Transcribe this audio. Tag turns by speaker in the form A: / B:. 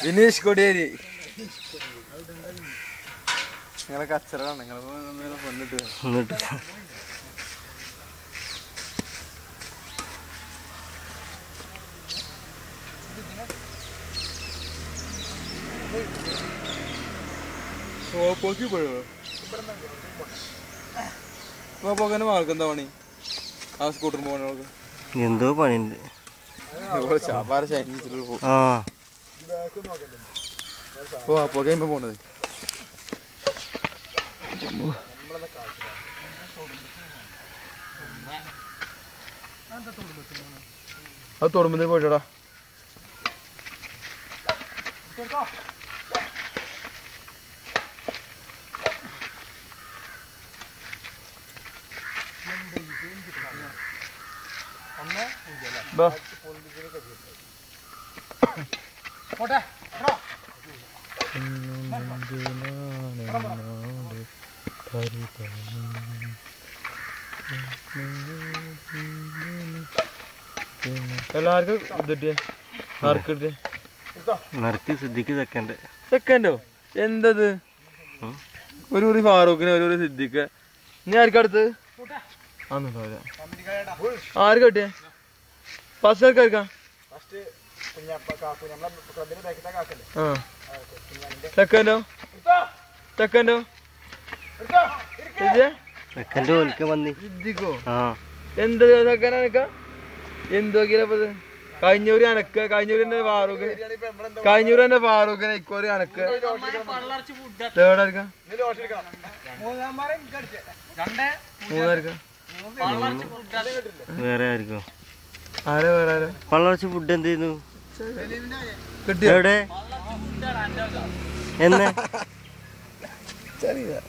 A: വിനീഷ് കൊടിയേരി നിങ്ങളെ കച്ചറാണ് നിങ്ങളെ വന്നിട്ട് പോകാൻ ആൾക്കെന്താ പണി ആ സ്കൂട്ടർ പോകാനൊക്കെ
B: എന്തോ പണിയുണ്ട്
A: പോകയുമ്പോ പോണത് അത് തൊടുമ്പോ പോയിട്ടാ എല്ലാവർക്കും സെക്കൻഡോ എന്തത് ഒരു കുറി ഫാറൂഖിന് ഒരു കുറി സിദ്ദിഖ് ഇനി ആർക്കടുത്ത് ആർക്ക് കിട്ടിയേ ഫസ്റ്റ് ആർക്ക് എടുക്കാം സെക്കൻഡോ സെക്കൻഡോ സിദ്ദിഖോ എന്ത് സെക്കൻഡ് എന്തൊക്കെയാ കഴിഞ്ഞൂര് അനക്ക് കഴിഞ്ഞൂര് തന്നെ ഫാറൂഖ് കഴിഞ്ഞൂര് തന്നെ ഫാറൂഖിനെ ഇക്കോറി അനക്ക് തേർഡ് മൂന്നാർക്കാ
B: വേറെ ആയിരിക്കും
A: ആരെ വേറെ ആരോ
B: പള്ളർച്ച ഫുഡ് എന്ത് ചെയ്യുന്നു
A: കിട്ടിയോ
B: എവിടെ എന്ന്
A: ചെറിയ